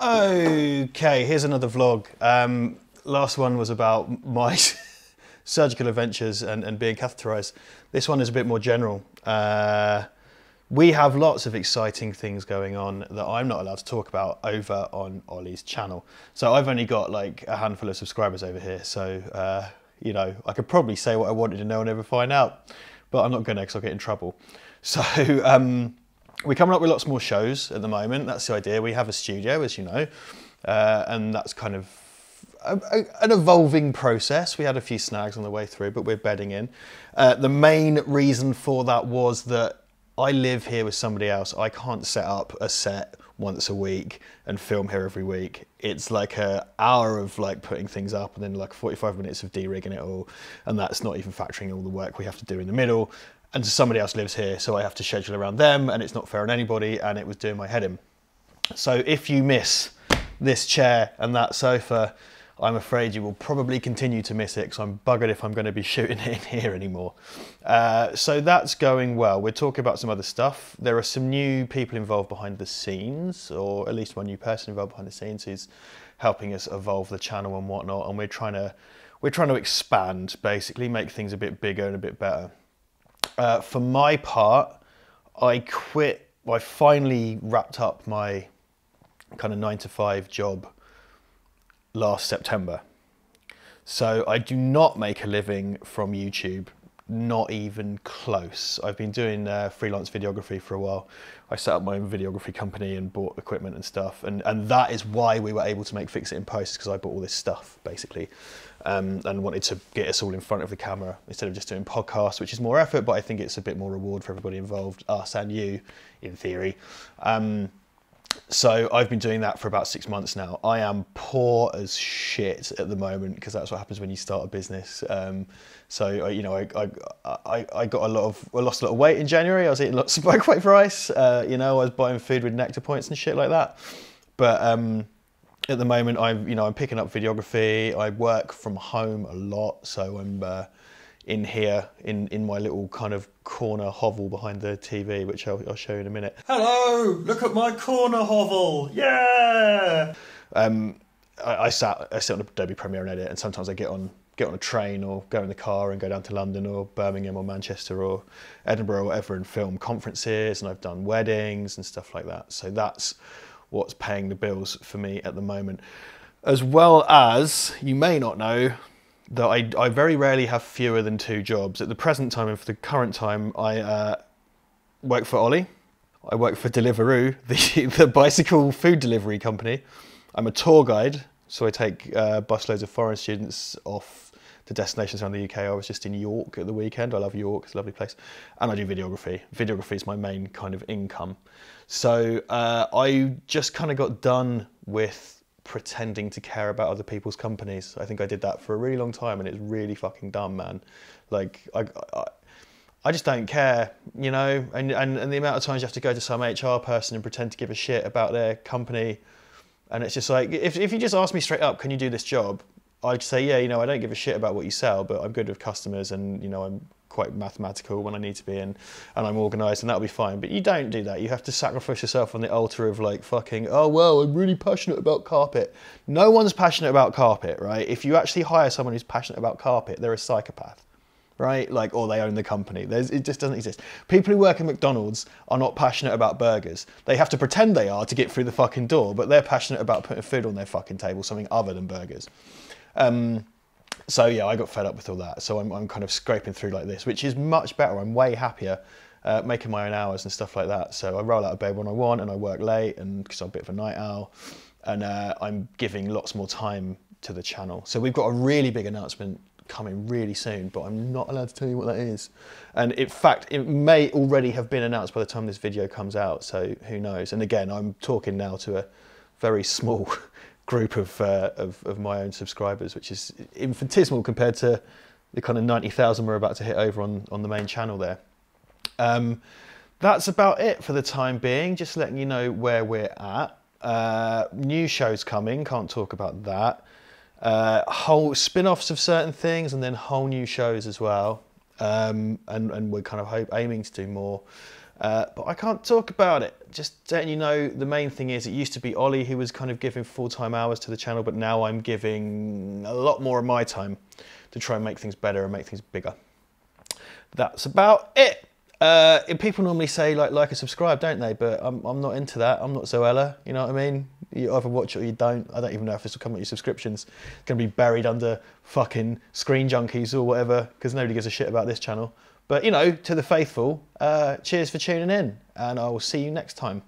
Okay, here's another vlog. Last one was about my surgical adventures and being catheterized. This one is a bit more general. We have lots of exciting things going on that I'm not allowed to talk about over on Ollie's channel. So I've only got like a handful of subscribers over here. So, you know, I could probably say what I wanted to know and never find out, but I'm not gonna because I'll get in trouble. So, we're coming up with lots more shows at the moment. That's the idea. We have a studio, as you know, and that's kind of an evolving process. We had a few snags on the way through, but we're bedding in. The main reason for that was that I live here with somebody else. I can't set up a set once a week and film here every week. It's like an hour of like putting things up and then like 45 minutes of de-rigging it all. And that's not even factoring all the work we have to do in the middle. And somebody else lives here, so I have to schedule around them, and it's not fair on anybody, and it was doing my head in. So if you miss this chair and that sofa, I'm afraid you will probably continue to miss it, because I'm buggered if I'm going to be shooting it in here anymore. So that's going well. We're talking about some other stuff. There are some new people involved behind the scenes, or at least one new person involved behind the scenes who's helping us evolve the channel and whatnot, and we're trying to expand, basically, make things a bit bigger and a bit better. For my part, I finally wrapped up my kind of 9-to-5 job last September. So I do not make a living from YouTube, not even close. I've been doing freelance videography for a while. I set up my own videography company and bought equipment and stuff. And that is why we were able to make Fix It in Post, because I bought all this stuff, basically. And wanted to get us all in front of the camera instead of just doing podcasts, which is more effort, but I think it's a bit more reward for everybody involved, us and you, in theory. So I've been doing that for about 6 months now. I am poor as shit at the moment, because that's what happens when you start a business. So you know, I lost a lot of weight in January. I was eating lots of microwave rice. You know, I was buying food with Nectar points and shit like that. But at the moment, I'm picking up videography. I work from home a lot, so I'm in here in my little kind of corner hovel behind the TV, which I'll show you in a minute. Hello, look at my corner hovel, yeah! I sit on Adobe Premiere and edit, and sometimes I get on a train or go in the car and go down to London or Birmingham or Manchester or Edinburgh or whatever and film conferences, and I've done weddings and stuff like that. So that's what's paying the bills for me at the moment. As well as, you may not know, that I very rarely have fewer than 2 jobs. At the present time and for the current time, I work for Ollie. I work for Deliveroo, the bicycle food delivery company. I'm a tour guide, so I take busloads of foreign students off to destinations around the UK. I was just in York at the weekend. I love York, it's a lovely place. And I do videography. Videography is my main kind of income. So I just kind of got done with pretending to care about other people's companies. I think I did that for a really long time, and it's really fucking dumb, man. Like, I just don't care, you know, and the amount of times you have to go to some HR person and pretend to give a shit about their company. And it's just like, if you just ask me straight up, can you do this job? I'd say, yeah, you know, I don't give a shit about what you sell, but I'm good with customers, and, you know, I'm quite mathematical when I need to be, and I'm organised, and that'll be fine. But you don't do that. You have to sacrifice yourself on the altar of like fucking, oh, well, I'm really passionate about carpet. No one's passionate about carpet, right? If you actually hire someone who's passionate about carpet, they're a psychopath, right? Like, or they own the company. It just doesn't exist. People who work at McDonald's are not passionate about burgers. They have to pretend they are to get through the fucking door, but they're passionate about putting food on their fucking table, something other than burgers. So yeah, I got fed up with all that. So I'm kind of scraping through like this, which is much better. I'm way happier making my own hours and stuff like that. So I roll out of bed when I want, and I work late, and because I'm a bit of a night owl, and I'm giving lots more time to the channel. So we've got a really big announcement coming really soon, but I'm not allowed to tell you what that is. And in fact, it may already have been announced by the time this video comes out. So who knows? And again, I'm talking now to a very small group of my own subscribers, which is infinitesimal compared to the kind of 90,000 we're about to hit over on the main channel there. That's about it for the time being, just letting you know where we're at. New shows coming, can't talk about that. Whole spin-offs of certain things, and then whole new shows as well. And we're kind of aiming to do more. But I can't talk about it. Just letting you know, the main thing is it used to be Ollie who was kind of giving full-time hours to the channel, but now I'm giving a lot more of my time to try and make things better and make things bigger. That's about it. People normally say like and subscribe, don't they? But I'm not into that. I'm not Zoella, you know what I mean? You either watch it or you don't. I don't even know if this will come with your subscriptions. It's going to be buried under fucking Screen Junkies or whatever, because nobody gives a shit about this channel. But, you know, to the faithful, cheers for tuning in, and I will see you next time.